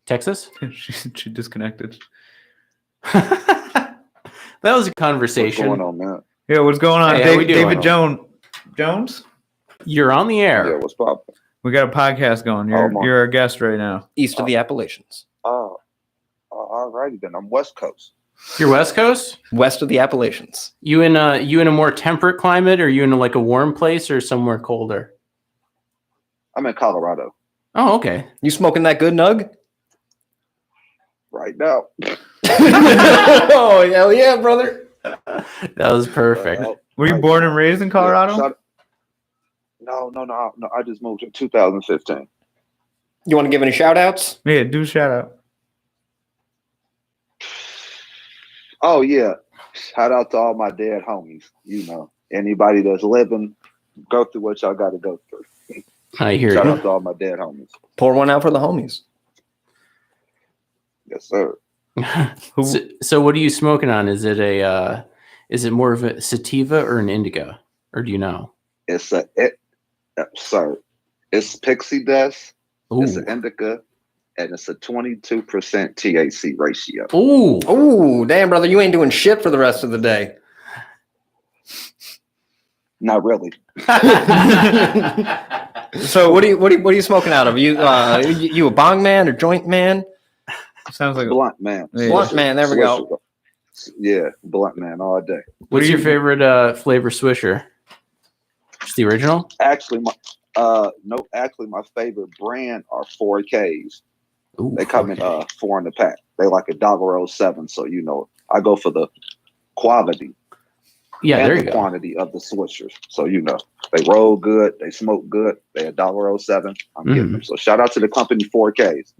Texas? she disconnected. That was a What's conversation. going on, man? Yeah, what's going on? Hey, how we David doing? Jones? You're on the Yeah, air. what's poppin'? We got a podcast going. Mark. You're our guest right now. East of the Appalachians. Oh, all righty then. I'm West Coast. You're West Coast? West of the Appalachians. You in a more temperate climate, or you in like a warm place, or somewhere colder? I'm in Colorado Oh, okay. You smoking that good nug? right now. Oh, hell yeah, brother. That was perfect. Were you born and raised in Colorado? No. I just moved in 2015. You want to give any shout outs? Yeah, do a shout out. Oh yeah. Shout out to all my dead homies. You know, anybody that's living, go through what y'all got to go through. I hear Shout you. out to all my dead homies. Pour one out for the homies. Yes, sir. So what are you smoking on? Is it more of a sativa or an indica, or do you know? Sir. It's Pixie Dust. Ooh. It's an indica, and it's a 22% THC ratio. Ooh. Ooh, damn, brother, you ain't doing shit for the rest of the day. Not really. So what are you smoking out of? You a bong man or joint man? Sounds like Blunt man. Yeah. Blunt man, there we go. Yeah, blunt man all day. What's your favorite flavor Swisher? Just the original? Actually, my favorite brand are 4Ks. Ooh, They come okay. in 4 in the pack. They like $1.07. So you know, I go for the quality Yeah, and there you the go. quantity of the switchers. So you know, they roll good, they smoke good. They $1.07. I'm getting them. So shout out to the company 4Ks.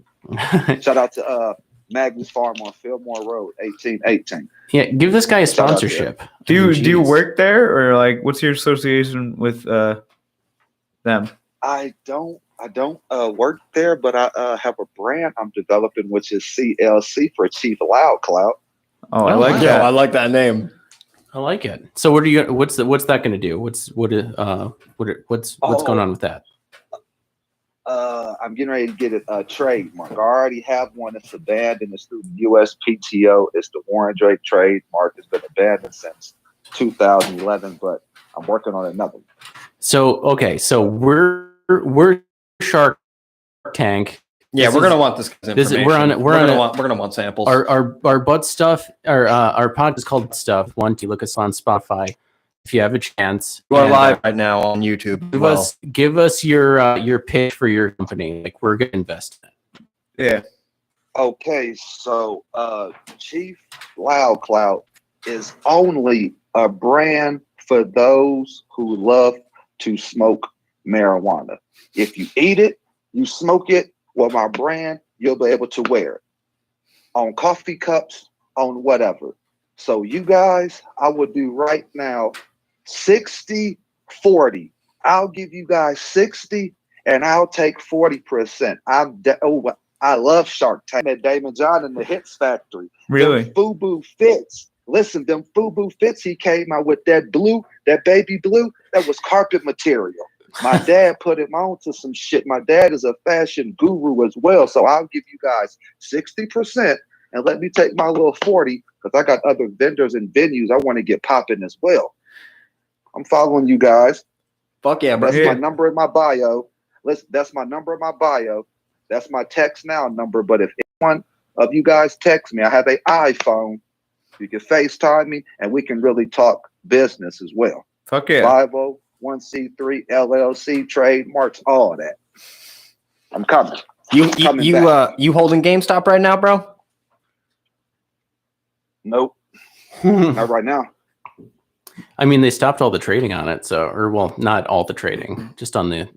Shout out to Magnus Farm on Fillmore Road, 1818. Yeah, give this guy a Shout out to sponsorship. Do you Jeez. work there, or like what's your association with them? I don't work there, but I have a brand I'm developing, which is CLC for Chief Loud Cloud. Oh, I Oh, like wow. that. I like that name. I like it. So what are you? What's that going to do? What's going on with that? I'm getting ready to get it trademark. I already have one. It's abandoned. It's through the USPTO. It's the Warren Drake trademark. It's been abandoned since 2011, but I'm working on another one. So okay, so we're Shark Tank. Yeah, This we're is- gonna want this information. we're gonna want samples. Our butt stuff. Our pod is called Stuff. You look us on Spotify if you have a chance. You are And, live right now on YouTube. Give us your pitch for your company. Like we're gonna invest in it. Yeah. Okay, so Chief Loud Cloud is only a brand for those who love to smoke marijuana. If you eat it, you smoke it, well, my brand, you'll be able to wear it on coffee cups, on whatever. So you guys, I would do right now 60-40. I'll give you guys 60 and I'll take 40%. I love Shark Tank. At Damon John in the Hits Factory. Really? Them FUBU fits. Listen, them FUBU fits he came out with that blue, that baby blue, that was carpet material. My dad put him on to some shit. My dad is a fashion guru as well. So I'll give you guys 60% and let me take my little 40 because I got other vendors and venues I want to get popping as well. I'm following you guys. Fuck yeah, bro. That's my number in my bio. Listen, that's my number in my bio. That's my text now number. But if anyone of you guys text me, I have an iPhone. You can FaceTime me, and we can really talk business as well. Fuck yeah. 501c3 LLC trademarks, all that. I'm coming. You Coming back. you holding GameStop right now, bro? Nope, not right now. I mean, they stopped all the trading on it, so, or well, not all the trading, just on the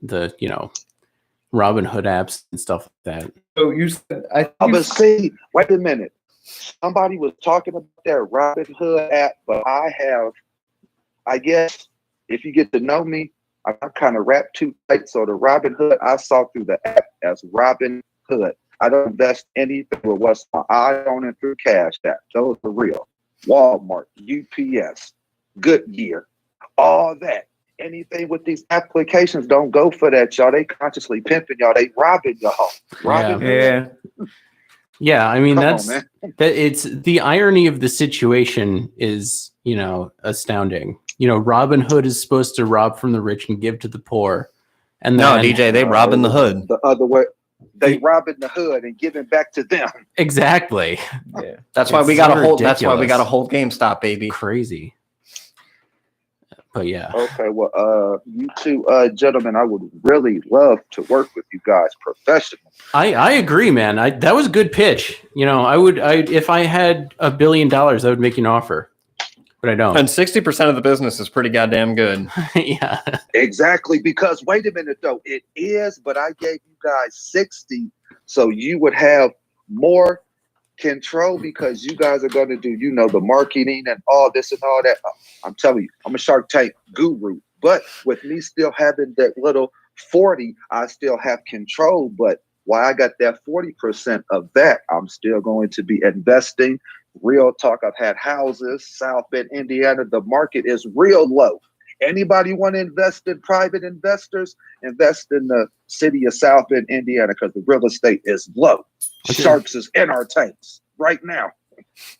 Robinhood apps and stuff like that. So you said, But see, wait a minute. Somebody was talking about that Robinhood app, but I guess if you get to know me, I kind of rap too tight. So the Robinhood I saw through the app as Robinhood. I don't invest anything with what's my eye on and through Cash App. Those are real. Walmart, UPS, Goodyear, all that. Anything with these applications don't go for that, y'all. They consciously pimping y'all. They robbing y'all. yeah. Yeah, I mean, Come that's on, man. it's the irony of the situation is, astounding. Robin Hood is supposed to rob from the rich and give to the poor. And No, then, DJ, they robbing the hood. The other way. They robbing the hood and giving back to them. Exactly. Yeah. That's why It's we got to so hold. That's why we ridiculous. got to hold GameStop, baby. Crazy. But yeah. Okay, well, you two gentlemen, I would really love to work with you guys professionally. I agree, man. That was a good pitch. If I had $1 billion, I would make you an offer. But I don't. And 60% of the business is pretty goddamn good. Yeah. Exactly, because wait a minute though, it is, but I gave you guys 60, so you would have more control because you guys are going to do, the marketing and all this and all that. I'm telling you, I'm a Shark Tank guru, but with me still having that little 40, I still have control. But while I got that 40% of that, I'm still going to be investing. Real talk, I've had houses, South Bend, Indiana. The market is real low. Anybody want to invest in private investors? Invest in the city of South Bend, Indiana, because the real estate is low. Okay. Sharks is in our tanks right now.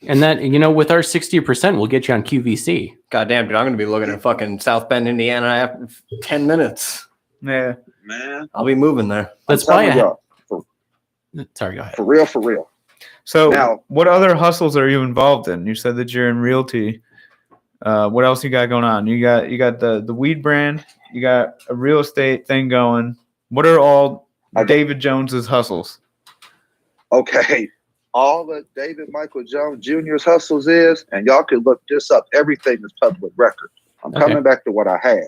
And that, with our 60%, we'll get you on QVC. Goddamn, dude, I'm going to be looking at fucking South Bend, Indiana after 10 minutes. Yeah. Man, I'll be moving there. That's I'm telling why y'all, Sorry, go ahead. for real. So Now- what other hustles are you involved in? You said that you're in realty. What else you got going on? You got the weed brand. You got a real estate thing going. What are all David Jones's hustles? Okay, all of David Michael Jones Jr.'s hustles is, and y'all can look this up. Everything is public record. I'm coming back to what I had.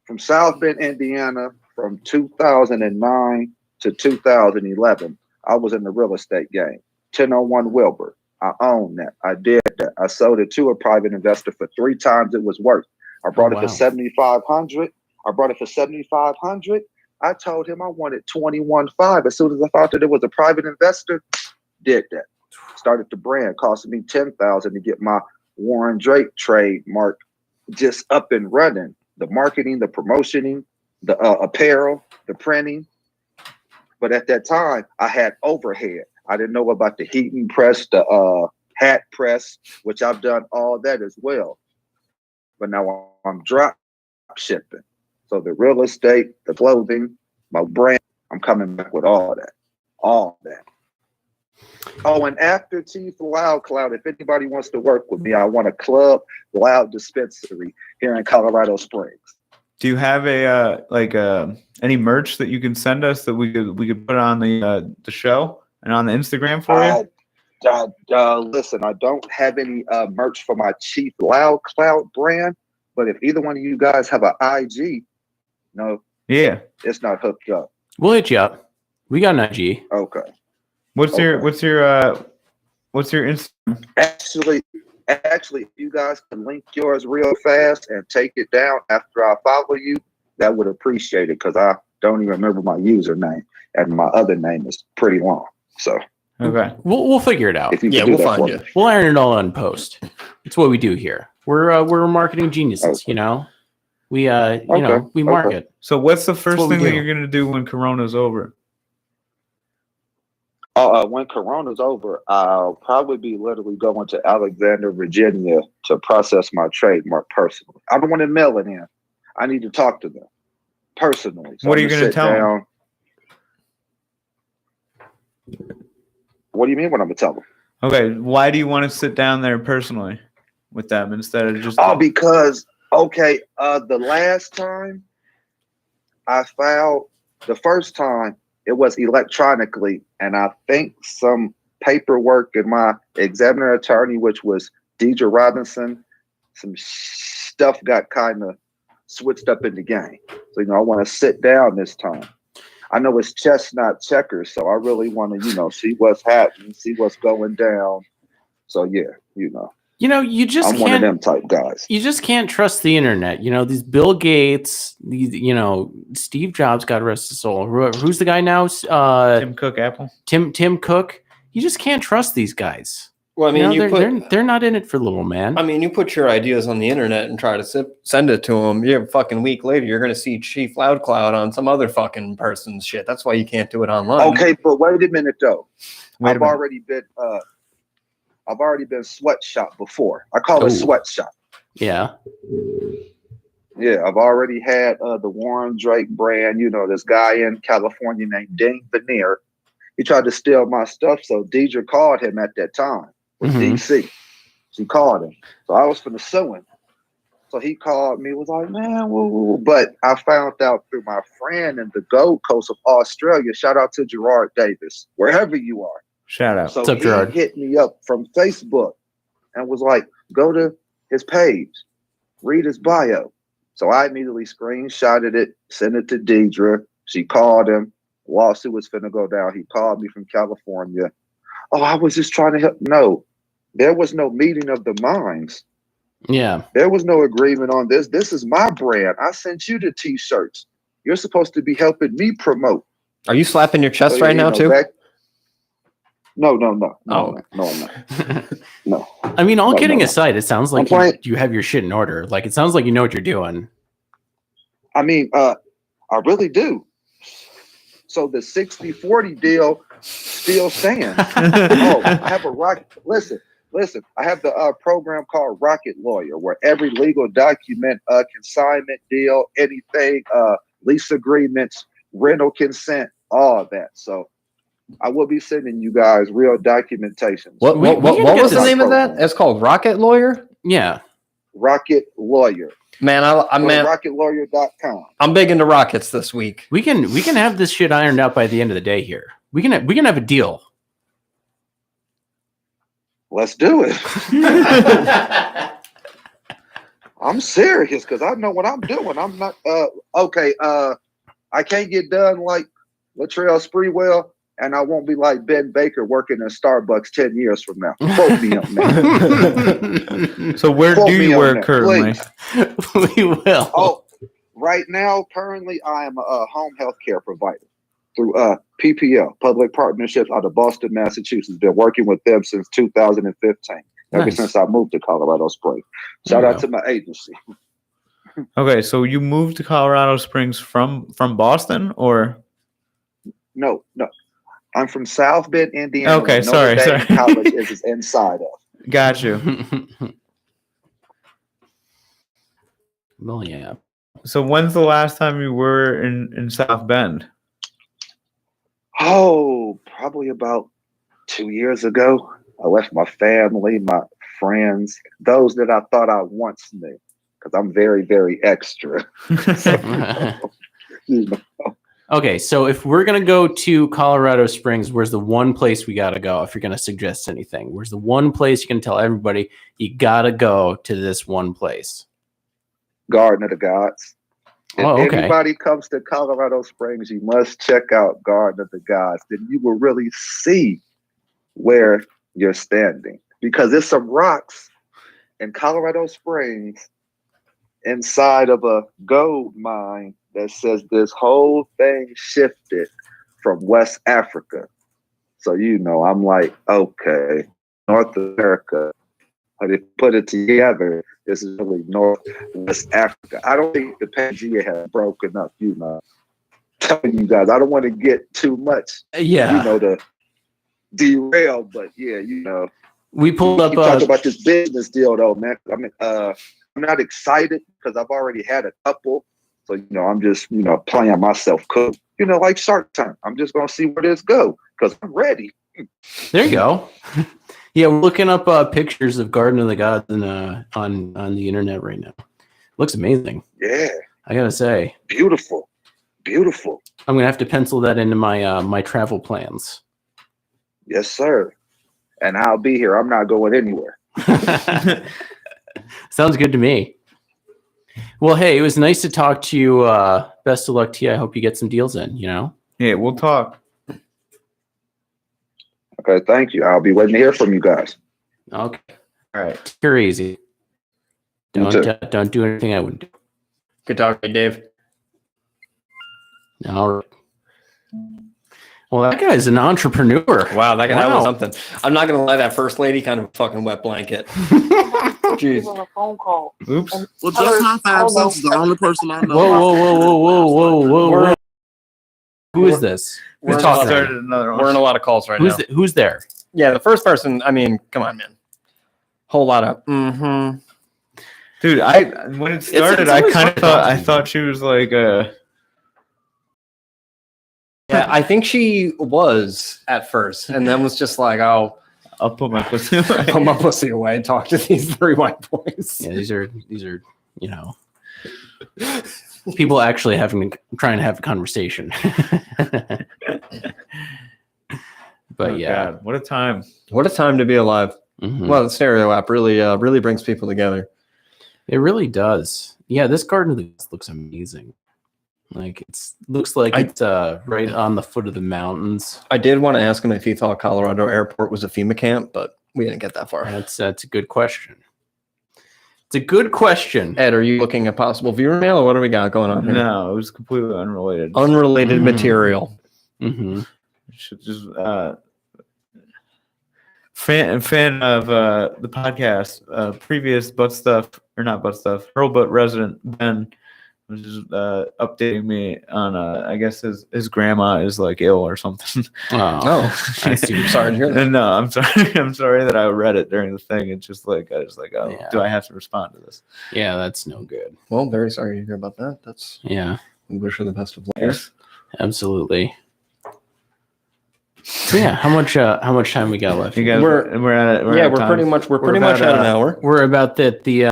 From South Bend, Indiana, from 2009 to 2011, I was in the real estate game. 1001 Wilbur. I own that. I did that. I sold it to a private investor for 3 times it was worth. I brought it for $7,500. I told him I wanted $21,500. As soon as I thought that it was a private investor, did that. Started the brand, costing me $10,000 to get my Warren Drake trademark just up and running. The marketing, the promotioning, the apparel, the printing. But at that time, I had overhead. I didn't know about the heating press, the hat press, which I've done all that as well. But now I'm drop shipping. So the real estate, the clothing, my brand, I'm coming back with all that. All that. Oh, and after Chief Loud Cloud, if anybody wants to work with me, I want a Club Loud dispensary here in Colorado Springs. Do you have any merch that you can send us that we could put on the show and on the Instagram for you? Listen, I don't have any merch for my Chief Loud Cloud brand, but if either one of you guys have an IG, no, Yeah. it's not hooked up. We'll hit you up. We got an IG. Okay. What's your Instagram? Actually, if you guys can link yours real fast and take it down after I follow you, that would appreciate it because I don't even remember my username and my other name is pretty long. So Okay. We'll figure it out. if you Yeah, can do we'll that find for you. me. We'll iron it all out in post. It's what we do here. We're marketing geniuses, Okay. We we Okay. market. So what's the first what we thing that do. you're gonna do when Corona's over? When Corona's over, I'll probably be literally going to Alexander, Virginia to process my trademark personally. I don't want to mail it in. I need to talk to them personally. So What are I'm you gonna gonna sit tell 'em? down. What do you mean what I'm going to tell them? Okay, why do you want to sit down there personally with them instead of just? Oh, because the last time I filed, the first time it was electronically, and I think some paperwork and my examiner attorney, which was Deidre Robinson, some stuff got kind of switched up in the game. So I want to sit down this time. I know it's Chestnut checkers, so I really want to see what's happening, see what's going down. So yeah, You just I'm one of them type guys. You just can't trust the internet. These Bill Gates, Steve Jobs, God rest his soul. Who's the guy now? Tim Cook, Apple. Tim Cook. You just can't trust these guys. Well, I mean, they're not in it for little man. I mean, you put your ideas on the internet and try to send it to them. You're a fucking week later, you're going to see Chief Loudcloud on some other fucking person's shit. That's why you can't do it online. Okay, but wait a minute though. I've already been sweatshop before. I call it sweatshop. Yeah. Yeah, I've already had the Warren Drake brand. This guy in California named Dean Veneer. He tried to steal my stuff, so Deidre called him at that time with DC. She called him. So I was finna sue him. So he called me, was like, man, woo. But I found out through my friend in the Gold Coast of Australia, shout out to Gerard Davis, wherever you are. Shout out. So What's up, Gerard? he hit me up from Facebook and was like, go to his page, read his bio. So I immediately screenshotted it, sent it to Deidre. She called him. Lawsuit was finna go down. He called me from California. Oh, I was just trying to help. No, there was no meeting of the minds. Yeah. There was no agreement on this. This is my brand. I sent you the t-shirts. You're supposed to be helping me promote. Are you slapping your chest right now, too? No, Oh. no, no. No. I mean, all No, kidding no. aside, it sounds like you have your shit in order. Like, it sounds like you know what you're doing. I mean, I really do. So the 60-40 deal still stands. I have a rocket. Listen. I have the program called Rocket Lawyer, where every legal document, consignment deal, anything, lease agreements, rental consent, all of that. So I will be sending you guys real documentation. What was the name of that? It's called Rocket Lawyer? Yeah. Rocket Lawyer. Man, RocketLawyer.com. I'm big into rockets this week. We can have this shit ironed out by the end of the day here. We can have a deal. Let's do it. I'm serious because I know what I'm doing. I'm not okay. I can't get done like Latrell Sprewell, and I won't be like Ben Baker working in Starbucks 10 years from now. Quote me on that. So where do you work currently? We will. Oh, right now, currently, I am a home health care provider through PPL, Public Partnerships, out of Boston, Massachusetts. Been working with them since 2015, ever since I moved to Colorado Springs. Shout out to my agency. Okay, so you moved to Colorado Springs from Boston, or? No. I'm from South Bend, Indiana. Okay, sorry. College is inside of. Got you. Well, yeah. So when's the last time you were in South Bend? Oh, probably about 2 years ago. I left my family, my friends, those that I thought I once knew, because I'm very, very extra. Okay, so if we're going to go to Colorado Springs, where's the one place we got to go if you're going to suggest anything? Where's the one place you can tell everybody you got to go to this one place? Garden of the Gods. If okay. anybody comes to Colorado Springs, you must check out Garden of the Gods. Then you will really see where you're standing. Because there's some rocks in Colorado Springs inside of a gold mine that says this whole thing shifted from West Africa. So, I'm like, okay, North America. But if you put it together, this is really Northwest Africa. I don't think the Pangea has broken up, telling you guys. I don't want to get too much, to derail, but we pulled up. Talk about this business deal, though, man. I mean, I'm not excited because I've already had a couple. So, I'm just, playing myself cool. Like Shark Tank. I'm just going to see where this goes because I'm ready. There you go. Yeah, we're looking up pictures of Garden of the Gods on the internet right now. Looks amazing. Yeah, I gotta say, beautiful, beautiful. I'm gonna have to pencil that into my my travel plans. Yes, sir. And I'll be here. I'm not going anywhere. Sounds good to me. Well, hey, it was nice to talk to you. Best of luck to you. I hope you get some deals in. You know. Yeah, we'll talk. Okay, thank you. I'll be waiting to hear from you guys. Okay. All right. Take her easy. You too. Don't do anything I wouldn't do. Good talking, Dave. All right. Well, that guy's an entrepreneur. Wow, that Wow. was something. I'm not gonna lie, that first lady kind of a fucking wet blanket. Jeez. On a phone call. Oops. Well, just my 5 cents is the only person I know. Whoa. Who is this? We're Who's in a lot talking? of- Started another one. We're in a lot of calls right now. Who's there? Yeah, the first person. I mean, come on, man. Whole lot of. Mm-hmm. Dude, when it started, it's I always kind of fun talking. thought she was like Yeah, I think she was at first, and then was just like, "Oh, I'll put my pussy away. put my pussy away and talk to these 3 white boys." Yeah, these are you know people actually trying to have a conversation. But Oh, yeah, God, what a time. What a time to be alive! mhm. Well, the stereo app really brings people together. It really does. Yeah, this Garden of the Gods looks amazing. Like looks like it's right on the foot of the mountains. I did want to ask him if he thought Colorado Airport was a FEMA camp, but we didn't get that far. That's a good question. It's a good question. Ed, are you looking at possible viewer mail, or what do we got going on here? No, it was completely unrelated. Unrelated Mm. material. Mm-hmm. Should just fan of the podcast. Previous butt stuff or not butt stuff. Earl Butt resident Ben was just updating me on I guess his grandma is like ill or something. Oh, I see. I'm sorry to hear that. And no, I'm sorry. I'm sorry that I read it during the thing. It's just like I was like, oh, Yeah. do I have to respond to this? Yeah, that's no good. Well, very sorry to hear about that. Yeah, We wish her the best of luck. Yes. absolutely. So yeah, how much time we got left? You guys, We're at Yeah, at we're time. pretty much about, at an hour. We're about the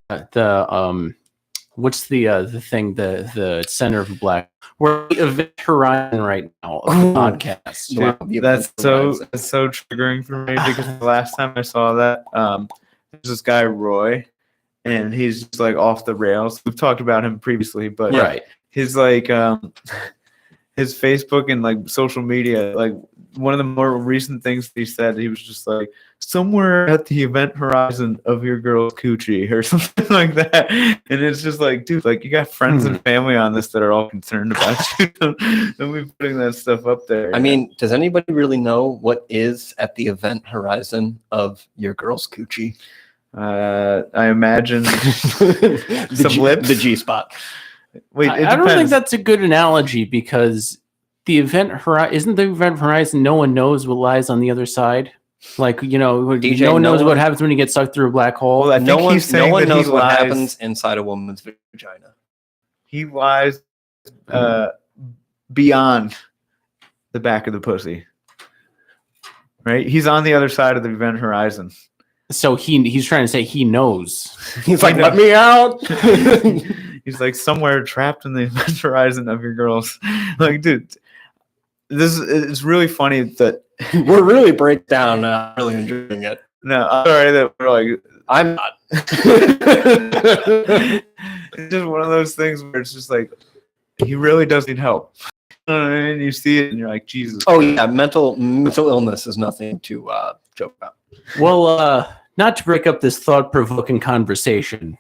what's the thing, the center of black. We're at Event Horizon right now of the podcast. Dude, Wow, the that's event so triggering for me because the last time I saw that, there's this guy Roy, and he's just like off the rails. We've talked about him previously, but Right. his like his Facebook and like social media, like one of the more recent things he said, he was just like somewhere at the event horizon of your girl's coochie or something like that. And it's just like, dude, like you got friends and family on this that are all concerned about you. Don't be putting that stuff up there. I mean, does anybody really know what is at the event horizon of your girl's coochie? I imagine some lips. The G spot. Wait, I don't think depends. that's a good analogy because the event horizon isn't the event horizon. No one knows what lies on the other side. Like DJ, no one knows no what one- happens when you get sucked through a black hole. Well, I think No one, he's saying no one that knows he what lies, happens inside a woman's vagina. He lies beyond the back of the pussy. Right? He's on the other side of the event horizon. So he's trying to say he knows. He's like, let me out. He's like somewhere trapped in the event horizon of your girls. Like, dude, it's really funny that We're really breakdown. Really enjoying it. no, I'm sorry that we're like I'm not. it's just one of those things where it's just like he really does need help. You know what I mean? You see it and you're like, Jesus. Oh yeah, mental illness is nothing to joke about. Well, not to break up this thought-provoking conversation,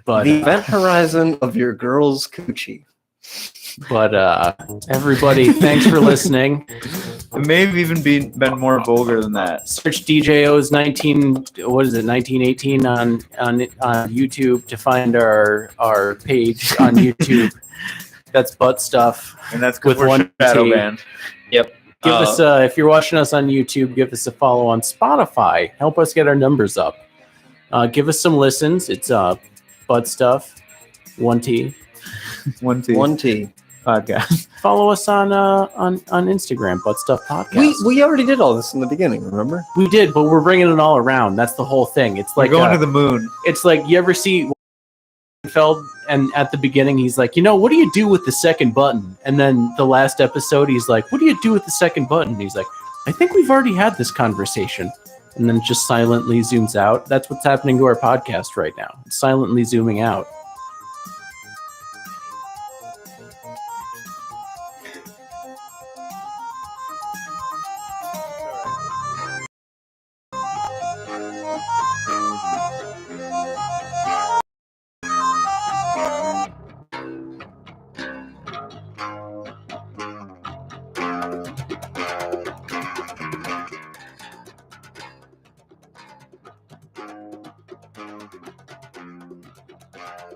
but The event horizon of your girl's coochie. Everybody, thanks for listening. It may have even been more vulgar than that. Search DJO's 1918 on YouTube to find our page on YouTube. That's butt stuff. And that's With with one one shadow T. band. Yep. Give us if you're watching us on YouTube, give us a follow on Spotify. Help us get our numbers up. Give us some listens. It's butt stuff. 1T. One T. One T. podcast. Follow us on Instagram, Butt Stuff Podcast. We already did all this in the beginning, remember? We did, but we're bringing it all around. That's the whole thing. It's We're like going to the moon. It's like you ever see Feld, and at the beginning he's like, what do you do with the second button? And then the last episode he's like, what do you do with the second button? And he's like, I think we've already had this conversation. And then just silently zooms out. That's what's happening to our podcast right now. It's silently zooming out.